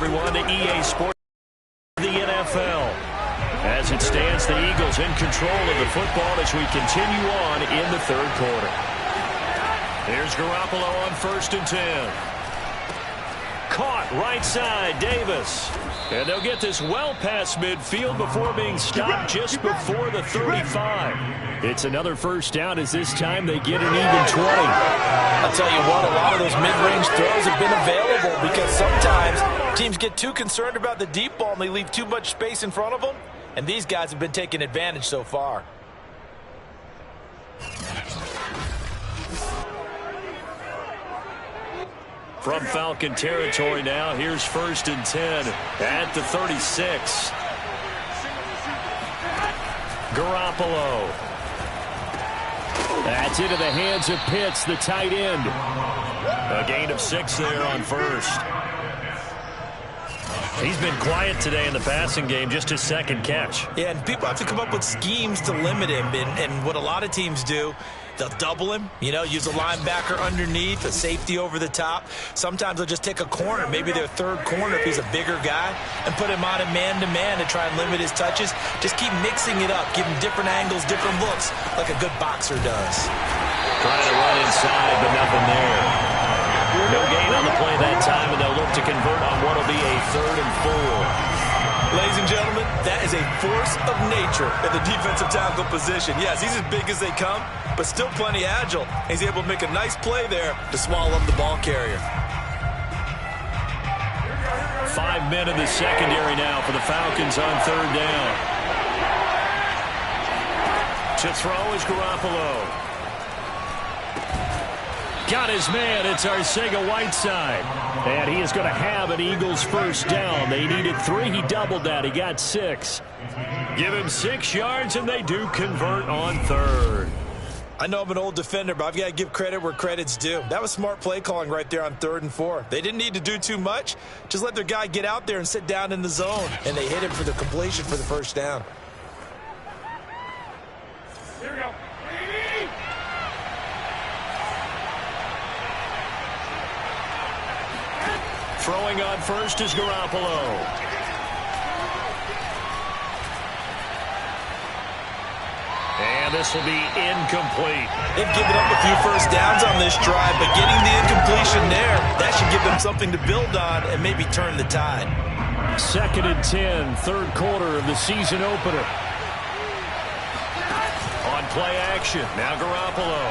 everyone, to EA Sports, the NFL. As it stands, the Eagles in control of the football as we continue on in the third quarter. Here's Garoppolo on 1st and 10. Caught right side, Davis. And they'll get this well past midfield before being stopped just before the 35. It's another first down as this time they get an even 20. I'll tell you what, a lot of those mid-range throws have been available because sometimes teams get too concerned about the deep ball and they leave too much space in front of them. And these guys have been taking advantage so far. From Falcon territory now, here's 1st and 10 at the 36. Garoppolo. That's into the hands of Pitts, the tight end. A gain of 6 there on 1st. He's been quiet today in the passing game, just his 2nd catch. Yeah, and people have to come up with schemes to limit him. And what a lot of teams do, they'll double him, use a linebacker underneath, a safety over the top. Sometimes they'll just take a corner, maybe their 3rd corner if he's a bigger guy, and put him on a man-to-man to try and limit his touches. Just keep mixing it up, give him different angles, different looks, like a good boxer does. Trying to run inside, but nothing there. No gain on the play that time, and they'll look to convert on what will be a 3rd and 4. Ladies and gentlemen, that is a force of nature at the defensive tackle position. Yes, he's as big as they come, but still plenty agile. He's able to make a nice play there to swallow up the ball carrier. 5 men in the secondary now for the Falcons on 3rd down. To throw is Garoppolo. Got his man. It's Arcega-Whiteside. And he is going to have an Eagles first down. They needed 3. He doubled that. He got 6. Give him 6 yards, and they do convert on 3rd. I know I'm an old defender, but I've got to give credit where credit's due. That was smart play calling right there on 3rd and 4. They didn't need to do too much. Just let their guy get out there and sit down in the zone. And they hit him for the completion for the first down. Here we go. Throwing on 1st is Garoppolo. And this will be incomplete. They've given up a few first downs on this drive, but getting the incompletion there, that should give them something to build on and maybe turn the tide. 2nd and 10, 3rd quarter of the season opener. On play action, now Garoppolo.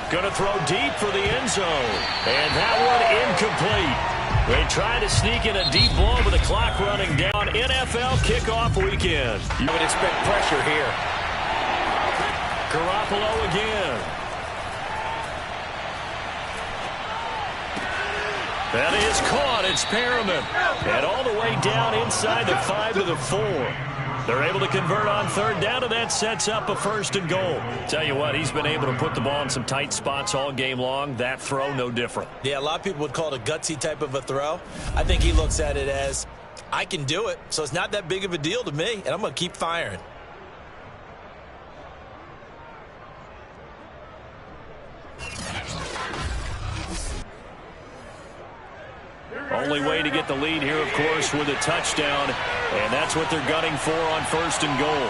Going to throw deep for the end zone. And that one incomplete. They try to sneak in a deep ball with the clock running down. NFL kickoff weekend. You would expect pressure here. Garoppolo again. That is caught. It's Perriman. And all the way down inside the 5 to the 4. They're able to convert on 3rd down, and that sets up a 1st and goal. Tell you what, he's been able to put the ball in some tight spots all game long. That throw, no different. Yeah, a lot of people would call it a gutsy type of a throw. I think he looks at it as, I can do it, so it's not that big of a deal to me, and I'm going to keep firing. Only way to get the lead here, of course, with a touchdown. And that's what they're gunning for on 1st and goal.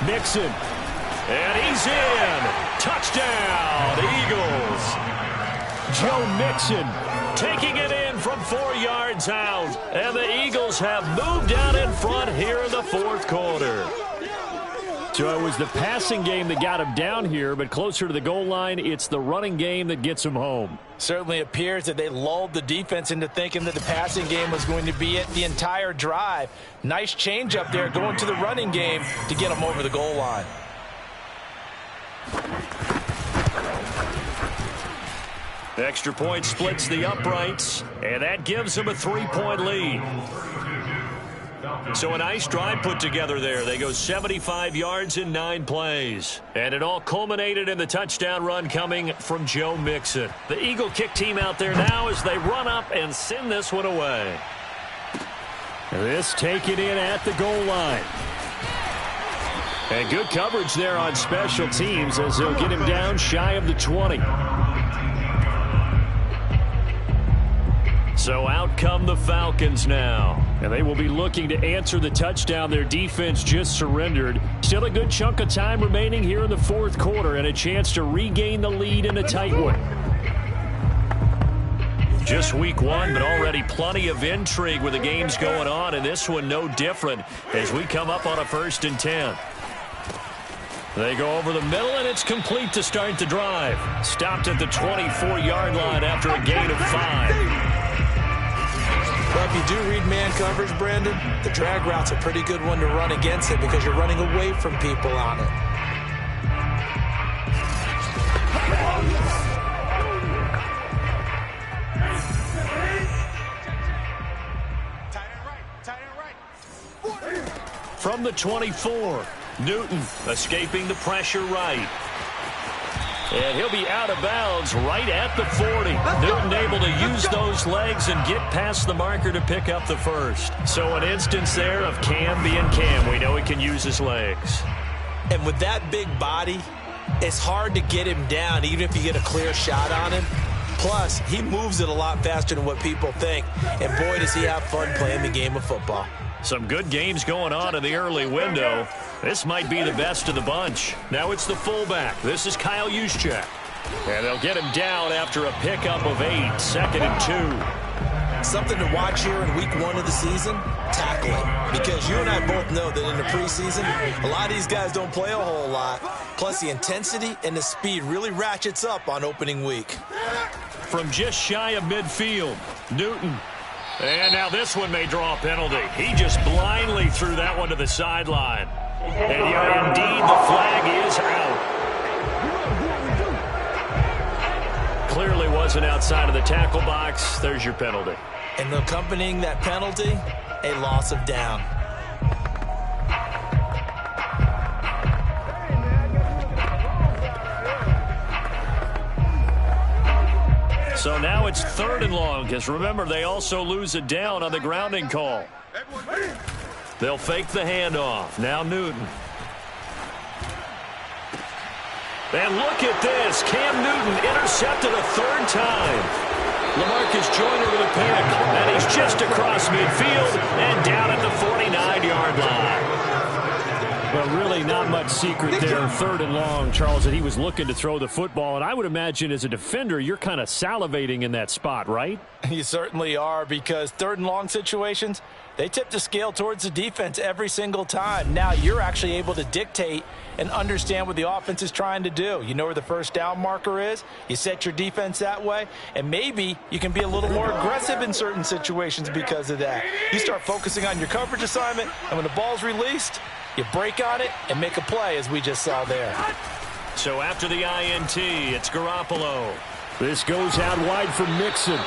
Mixon. And he's in. Touchdown, Eagles. Joe Mixon taking it in from 4 yards out. And the Eagles have moved out in front here in the 4th quarter. So it was the passing game that got him down here, but closer to the goal line, it's the running game that gets him home. Certainly appears that they lulled the defense into thinking that the passing game was going to be it the entire drive. Nice change up there going to the running game to get them over the goal line. Extra point splits the uprights, and that gives them a 3-point lead. So a nice drive put together there. They go 75 yards in 9 plays. And it all culminated in the touchdown run coming from Joe Mixon. The Eagle kick team out there now as they run up and send this one away. This taken in at the goal line. And good coverage there on special teams as they'll get him down shy of the 20. So out come the Falcons now. And they will be looking to answer the touchdown their defense just surrendered. Still a good chunk of time remaining here in the fourth quarter and a chance to regain the lead in a tight one. Just week one, but already plenty of intrigue with the games going on, and this one no different as we come up on a 1st and 10. They go over the middle, and it's complete to start the drive. Stopped at the 24-yard line after a gain of 5. Well, if you do read man coverage, Brandon, the drag route's a pretty good one to run against it because you're running away from people on it. From the 24, Newton escaping the pressure right. And he'll be out of bounds right at the 40. Newton able to use those legs and get past the marker to pick up the first. So an instance there of Cam being Cam. We know he can use his legs. And with that big body, it's hard to get him down even if you get a clear shot on him. Plus, he moves it a lot faster than what people think. And boy, does he have fun playing the game of football. Some good games going on in the early window. This might be the best of the bunch. Now it's the fullback. This is Kyle Juszczyk. And they'll get him down after a pickup of 8, 2nd and 2. Something to watch here in week 1 of the season, tackling. Because you and I both know that in the preseason, a lot of these guys don't play a whole lot. Plus the intensity and the speed really ratchets up on opening week. From just shy of midfield, Newton. And now this one may draw a penalty. He just blindly threw that one to the sideline. And yeah, indeed, the flag is out. Clearly wasn't outside of the tackle box. There's your penalty. And accompanying that penalty, a loss of down. So now it's 3rd and long, because remember, they also lose it down on the grounding call. They'll fake the handoff. Now Newton. And look at this. Cam Newton intercepted a 3rd time. LaMarcus Joyner with a pick. And he's just across midfield and down at the 49-yard line. But really not much secret there, 3rd and long, Charles, that he was looking to throw the football. And I would imagine as a defender, you're kind of salivating in that spot, right? You certainly are, because 3rd and long situations, they tip the scale towards the defense every single time. Now you're actually able to dictate and understand what the offense is trying to do. You know where the first down marker is. You set your defense that way, and maybe you can be a little more aggressive in certain situations because of that. You start focusing on your coverage assignment, and when the ball's released, you break on it and make a play, as we just saw there. So after the INT, it's Garoppolo. This goes out wide for Mixon.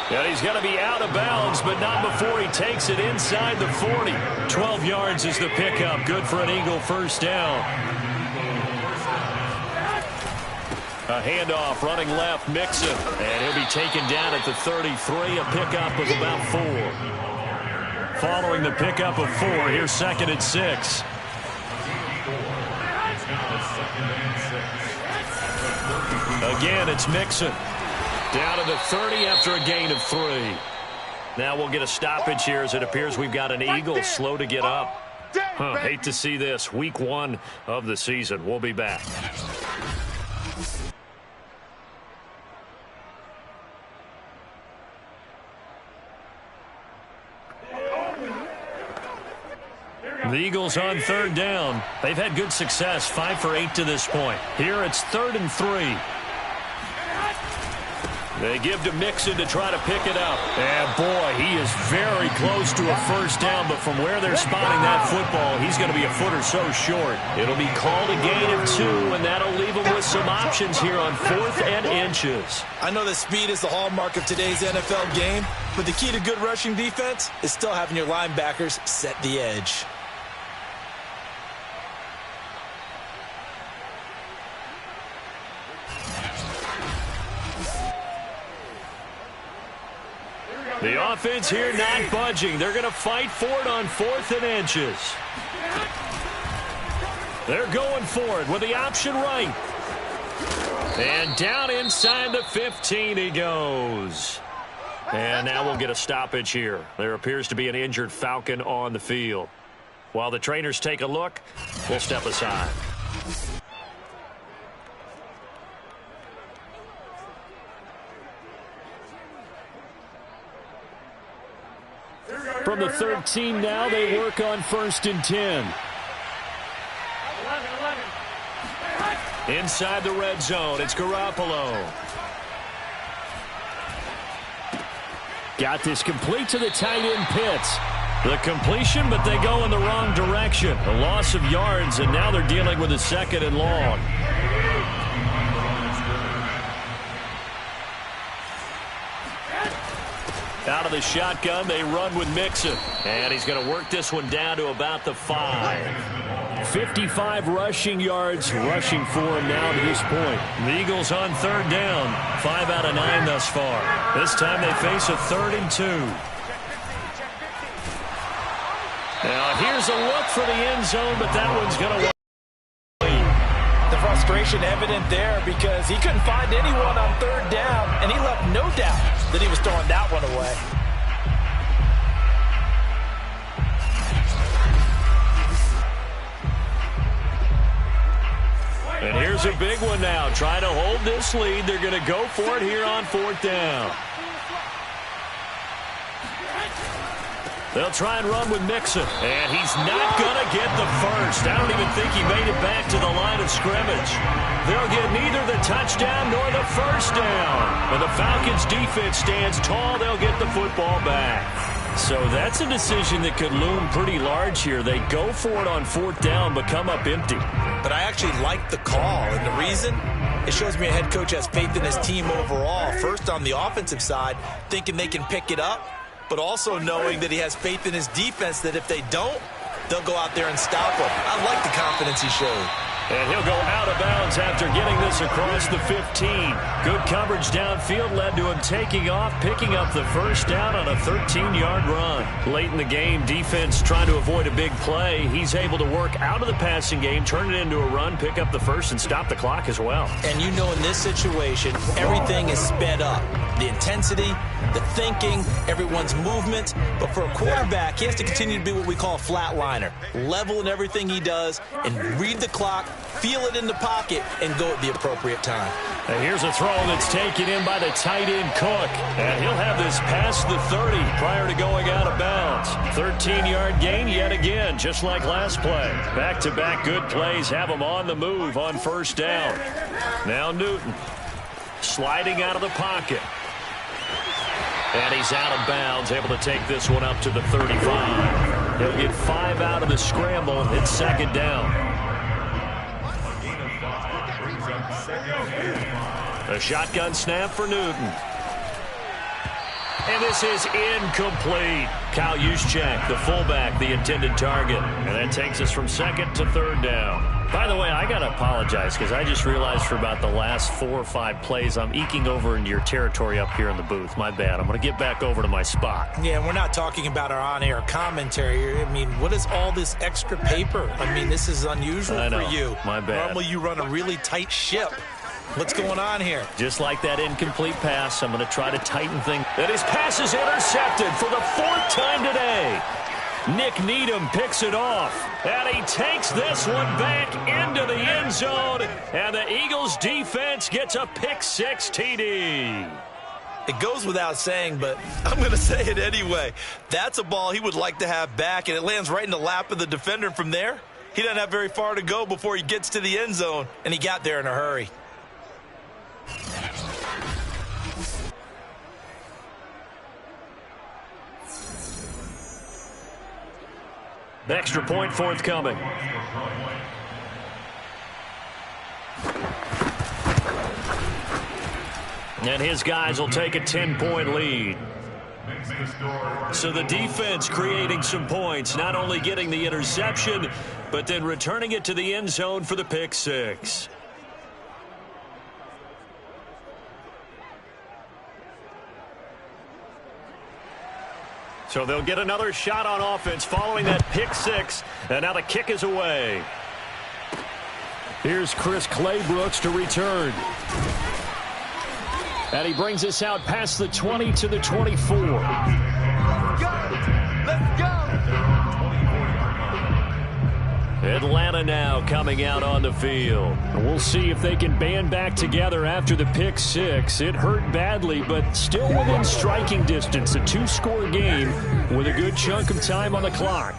And he's going to be out of bounds, but not before he takes it inside the 40. 12 yards is the pickup. Good for an Eagle first down. A handoff running left, Mixon. And he'll be taken down at the 33, a pickup of about 4. Following the pickup of 4, here's 2nd and 6. Again, it's Mixon. Down to the 30 after a gain of 3. Now we'll get a stoppage here as it appears we've got an Eagle slow to get up. Hate to see this. Week 1 of the season. We'll be back. The Eagles on 3rd down. They've had good success, 5 for 8 to this point. Here it's 3rd and 3. They give to Mixon to try to pick it up. And boy, he is very close to a first down, but from where they're spotting that football, he's going to be a foot or so short. It'll be called a gain of 2, and that'll leave him with some options here on 4th and inches. I know that speed is the hallmark of today's NFL game, but the key to good rushing defense is still having your linebackers set the edge. The offense here not budging. They're going to fight for it on 4th and inches. They're going for it with the option right. And down inside the 15 he goes. And now we'll get a stoppage here. There appears to be an injured Falcon on the field. While the trainers take a look, we'll step aside. From the 13 now, they work on 1st and 10. Inside the red zone, it's Garoppolo. Got this complete to the tight end Pitts. The completion, but they go in the wrong direction. A loss of yards, and now they're dealing with a 2nd and long. Out of the shotgun, they run with Mixon. And he's going to work this one down to about the 5. 55 rushing yards, rushing for him now to this point. The Eagles on 3rd down. 5 out of 9 thus far. This time they face a 3rd and 2. Now here's a look for the end zone, but that one's going to... The frustration evident there because he couldn't find anyone on 3rd down, and he left no doubt that he was throwing that one away. And here's a big one now. Trying to hold this lead. They're going to go for it here on 4th down. They'll try and run with Mixon. And he's not going to get the first. I don't even think he made it back to the line of scrimmage. They'll get neither the touchdown nor the first down. And the Falcons defense stands tall. They'll get the football back. So that's a decision that could loom pretty large here. They go for it on 4th down, but come up empty. But I actually like the call, and the reason? It shows me a head coach has faith in his team overall. First, on the offensive side, thinking they can pick it up, but also knowing that he has faith in his defense that if they don't, they'll go out there and stop him. I like the confidence he showed. And he'll go out of bounds after getting this across the 15. Good coverage downfield led to him taking off, picking up the first down on a 13-yard run. Late in the game, defense trying to avoid a big play. He's able to work out of the passing game, turn it into a run, pick up the first, and stop the clock as well. And you know in this situation, everything is sped up. The intensity, the thinking, everyone's movement. But for a quarterback, he has to continue to be what we call a flatliner. Level in everything he does and read the clock, feel it in the pocket, and go at the appropriate time. And here's a throw that's taken in by the tight end Cook. And he'll have this past the 30 prior to going out of bounds. 13-yard gain yet again, just like last play. Back-to-back good plays have him on the move on 1st down. Now Newton sliding out of the pocket. And he's out of bounds, able to take this one up to the 35. He'll get 5 out of the scramble. It's 2nd down. A shotgun snap for Newton. And this is incomplete. Kyle Juszczyk, the fullback, the intended target. And that takes us from 2nd to 3rd down. By the way, I got to apologize because I just realized for about the last 4 or 5 plays, I'm eking over into your territory up here in the booth. My bad. I'm going to get back over to my spot. Yeah, we're not talking about our on-air commentary. I mean, what is all this extra paper? I mean, this is unusual for you. My bad. Normally you run a really tight ship. What's going on here? Just like that incomplete pass, I'm going to try to tighten things. And his pass is intercepted for the 4th time today. Nick Needham picks it off, and he takes this one back into the end zone, and the Eagles defense gets a pick-6 TD. It goes without saying, but I'm going to say it anyway. That's a ball he would like to have back, and it lands right in the lap of the defender. From there, he doesn't have very far to go before he gets to the end zone, and he got there in a hurry. Extra point forthcoming. And his guys will take a 10-point lead. So the defense creating some points, not only getting the interception, but then returning it to the end zone for the pick-6. So they'll get another shot on offense following that pick-6, and now the kick is away. Here's Chris Claybrooks to return. And he brings us out past the 20 to the 24. Let's go! Atlanta now coming out on the field. We'll see if they can band back together after the pick six. It hurt badly, but still within striking distance. A two-score game with a good chunk of time on the clock.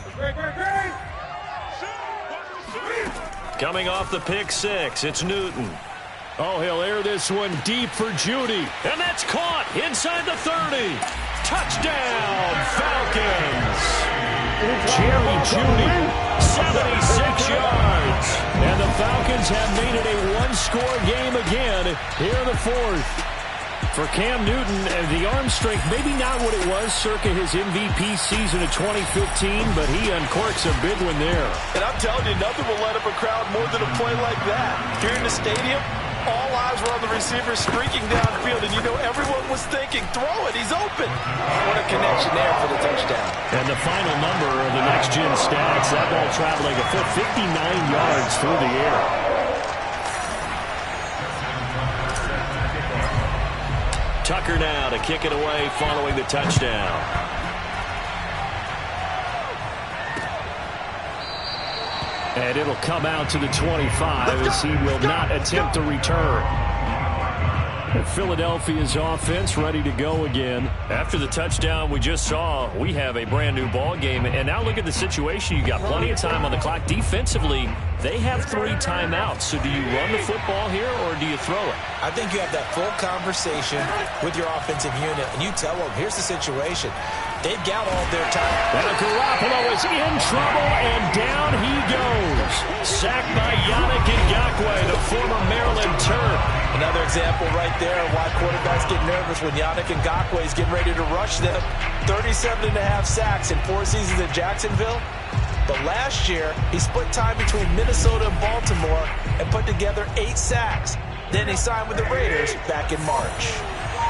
Coming off the pick six, it's Newton. Oh, he'll air this one deep for Judy. And that's caught inside the 30. Touchdown, Falcons. Jerry Judy, 76 yards. And the Falcons have made it a one-score game again here in the fourth. For Cam Newton, the arm strength, maybe not what it was circa his MVP season of 2015, but he uncorks a big one there. And I'm telling you, nothing will light up a crowd more than a play like that. Here in the stadium, all eyes were on the receiver streaking downfield, and you know everyone was thinking, throw it, he's open. What a connection there for the touchdown. And the final number of the next-gen stats, that ball traveling a full 59 yards through the air. Tucker now to kick it away following the touchdown. And it'll come out to the 25 as he will not attempt to return. Philadelphia's offense ready to go again. After the touchdown we just saw, we have a brand new ball game. And now look at the situation. You got plenty of time on the clock. Defensively, they have 3 timeouts. So do you run the football here or do you throw it? I think you have that full conversation with your offensive unit, and you tell them, here's the situation. They've got all their time. And Garoppolo is in trouble, and down he goes. Sacked by Yannick Ngakoue, the former Maryland Terp. Another example right there of why quarterbacks get nervous when Yannick Ngakoue is getting ready to rush them. 37.5 sacks in 4 seasons in Jacksonville. But last year, he split time between Minnesota and Baltimore and put together 8 sacks. Then he signed with the Raiders back in March.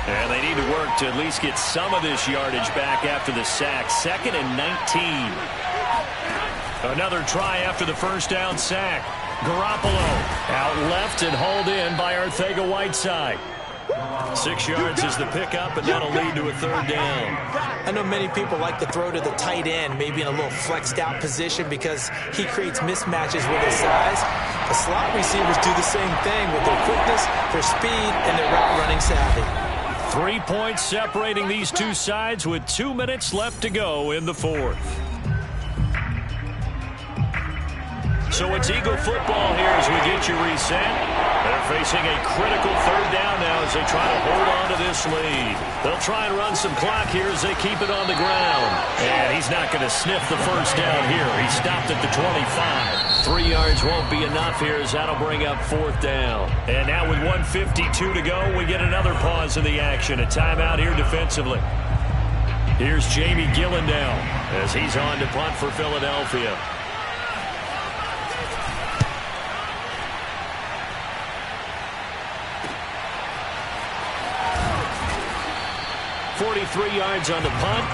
And they need to work to at least get some of this yardage back after the sack. 2nd and 19. Another try after the first down sack. Garoppolo out left and hauled in by Arcega-Whiteside. 6 yards is the pickup, and that'll lead to a 3rd down. I know many people like to throw to the tight end, maybe in a little flexed out position because he creates mismatches with his size. The slot receivers do the same thing with their quickness, their speed, and their route running savvy. 3 points separating these two sides with 2 minutes left to go in the fourth. So it's Eagle football here as we get you reset. They're facing a critical 3rd down now as they try to hold on to this lead. They'll try and run some clock here as they keep it on the ground. And he's not going to sniff the first down here. He stopped at the 25. 3 yards won't be enough here as that'll bring up 4th down. And now with 1:52 to go, we get another pause in the action. A timeout here defensively. Here's Jamie Gillendow as he's on to punt for Philadelphia. 43 yards on the punt,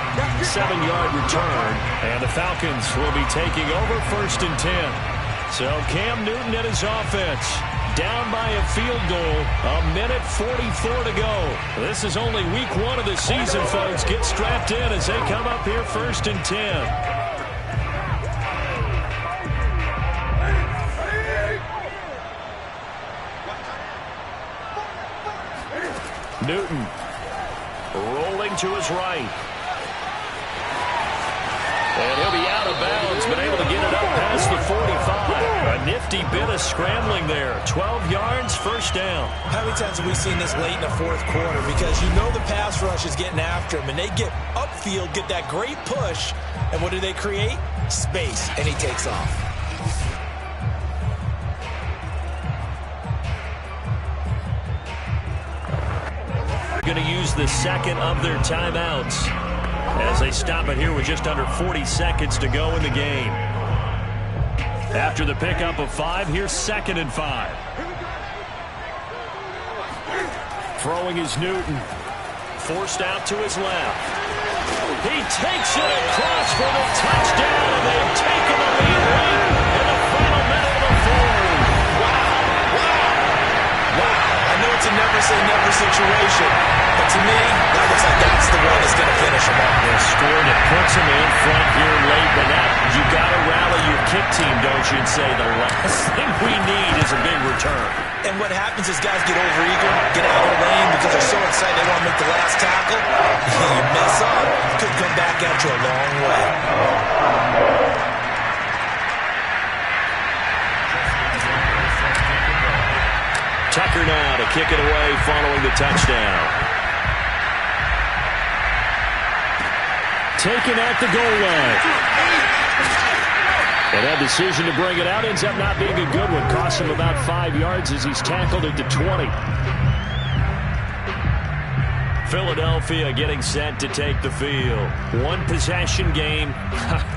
7-yard return, and the Falcons will be taking over 1st and 10. So Cam Newton and his offense down by a field goal, 1:44 to go. This is only week 1 of the season, folks. Get strapped in as they come up here 1st and 10. Newton rolling to his right. And he'll be out of bounds, but able to get it up past the 45. A nifty bit of scrambling there. 12 yards, 1st down. How many times have we seen this late in the 4th quarter? Because you know the pass rush is getting after him, and they get upfield, get that great push, and what do they create? Space, and he takes off. Going to use the 2nd of their timeouts as they stop it here with just under 40 seconds to go in the game. After the pickup of 5, here's 2nd and 5. Throwing is Newton. Forced out to his left. He takes it across for the touchdown, and they've taken the lead late in the final minute of the 4th. Wow. I know it's a never say never situation. But to me, that looks like that's the one that's going to finish him off. They scored it, puts him in front here late, but that you got to rally your kick team, don't you, and say the last thing we need is a big return. And what happens is guys get overeager, get out of the lane because they're so excited they want to make the last tackle. You mess up, could come back at you a long way. Tucker now to kick it away following the touchdown. Taken at the goal line. And that decision to bring it out ends up not being a good one. Costs him about 5 yards as he's tackled at the 20. Philadelphia getting set to take the field. One possession game.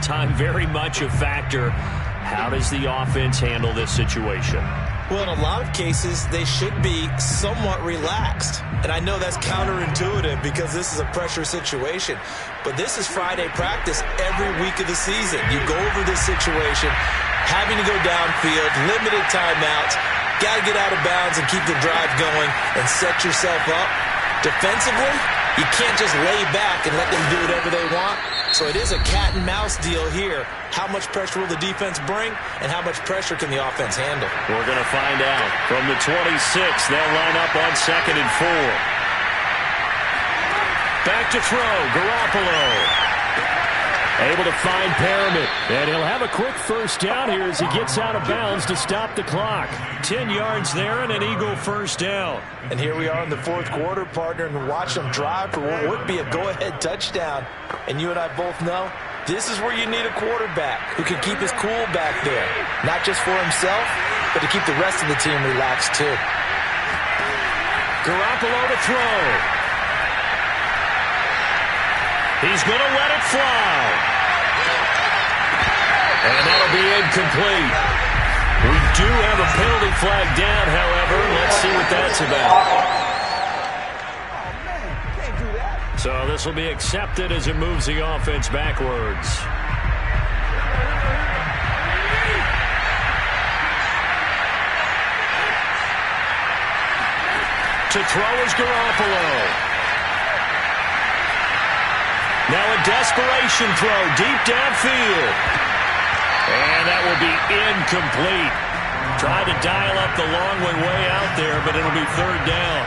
Time very much a factor. How does the offense handle this situation? Well, in a lot of cases, they should be somewhat relaxed. And I know that's counterintuitive because this is a pressure situation. But this is Friday practice every week of the season. You go over this situation, having to go downfield, limited timeouts, got to get out of bounds and keep the drive going and set yourself up. Defensively, you can't just lay back and let them do whatever they want. So it is a cat and mouse deal here. How much pressure will the defense bring, and how much pressure can the offense handle? We're going to find out. From the 26, they'll line up on 2nd and 4. Back to throw, Garoppolo. Able to find Perriman, and he'll have a quick first down here as he gets out of bounds to stop the clock. 10 yards there and an Eagle first down. And here we are in the fourth quarter, partner, and watch them drive for what would be a go-ahead touchdown. And you and I both know this is where you need a quarterback who can keep his cool back there. Not just for himself, but to keep the rest of the team relaxed too. Garoppolo to throw. He's going to let it fly. And that'll be incomplete. We do have a penalty flag down, however. Let's see what that's about. So this will be accepted as it moves the offense backwards. To throw is Garoppolo. Now a desperation throw deep downfield. And that will be incomplete. Tried to dial up the long way out there, but it'll be third down.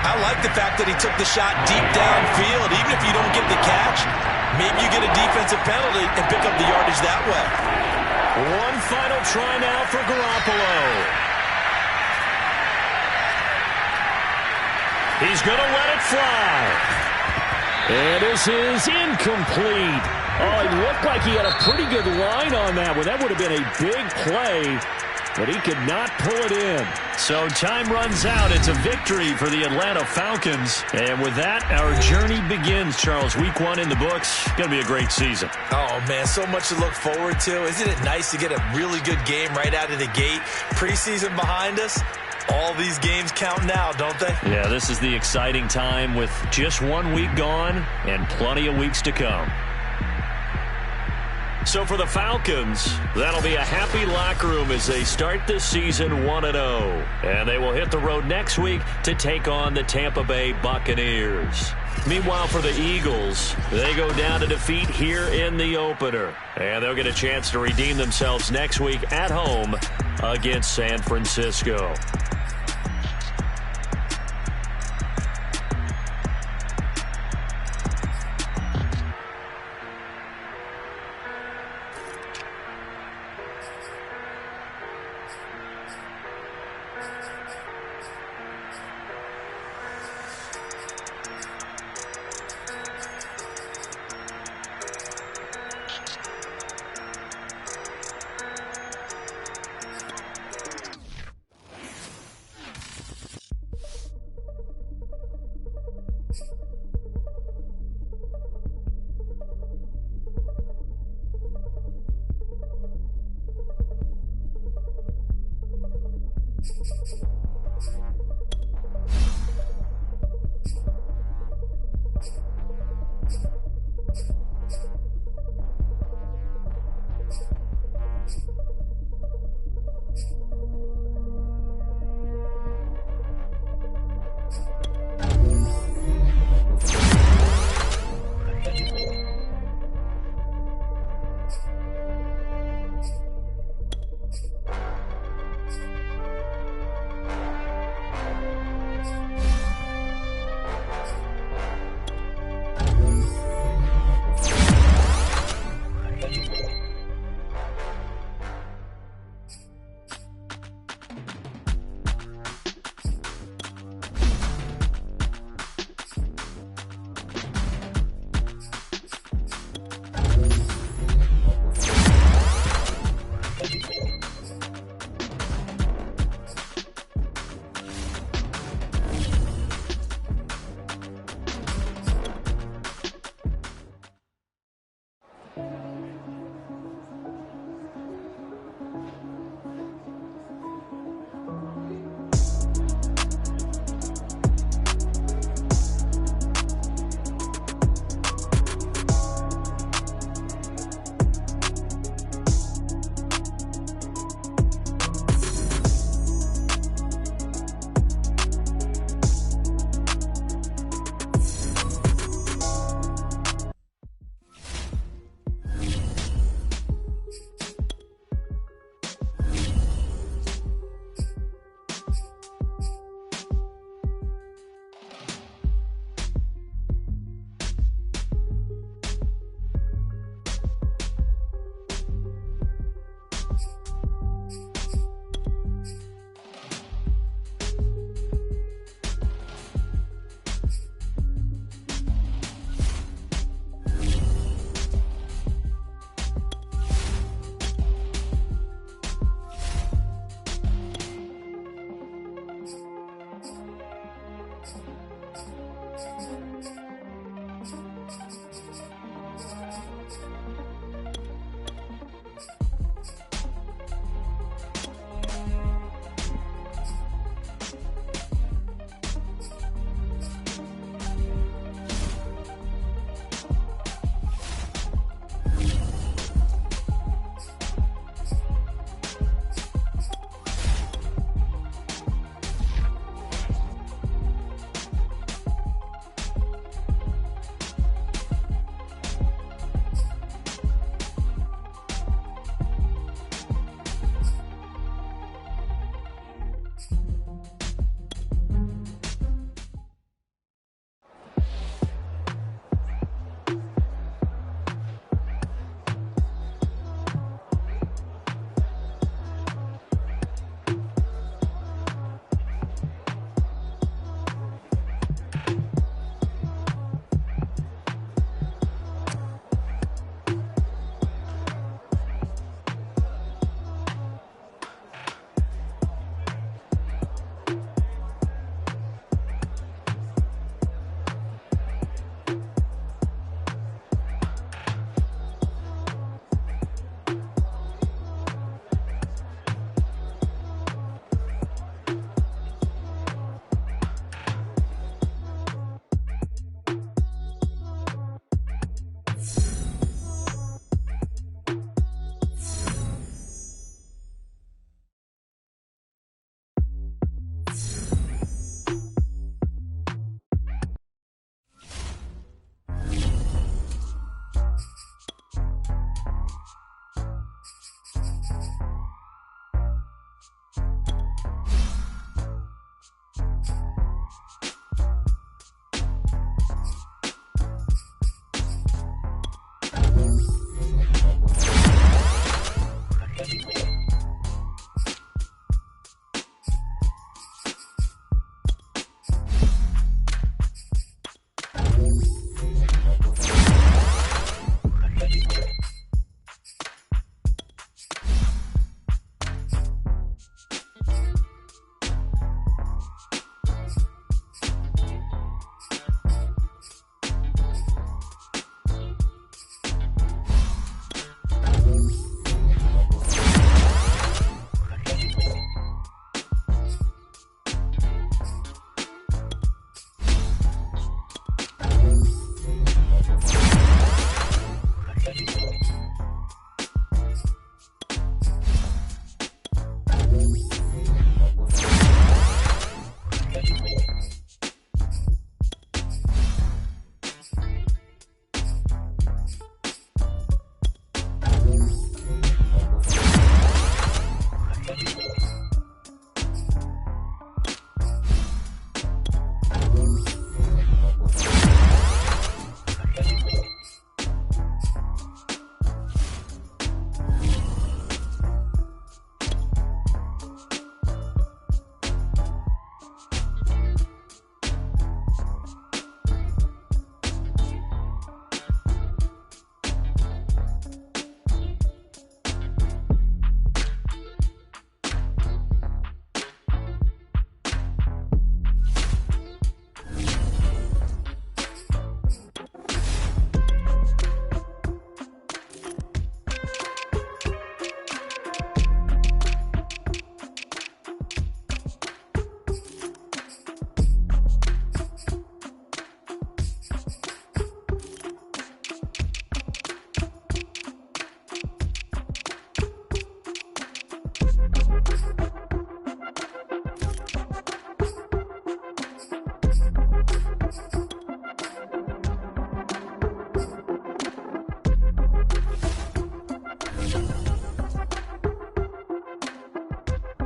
I like the fact that he took the shot deep downfield. Even if you don't get the catch, maybe you get a defensive penalty and pick up the yardage that way. One final try now for Garoppolo. He's going to let it fly. And this is incomplete. Oh, it looked like he had a pretty good line on that one. That would have been a big play, but he could not pull it in. So time runs out. It's a victory for the Atlanta Falcons. And with that, our journey begins, Charles. Week 1 in the books. Going to be a great season. Oh, man, so much to look forward to. Isn't it nice to get a really good game right out of the gate? Preseason behind us. All these games count now, don't they? Yeah, this is the exciting time with just 1 week gone and plenty of weeks to come. So for the Falcons, that'll be a happy locker room as they start this season 1-0. And they will hit the road next week to take on the Tampa Bay Buccaneers. Meanwhile, for the Eagles, they go down to defeat here in the opener. And they'll get a chance to redeem themselves next week at home against San Francisco.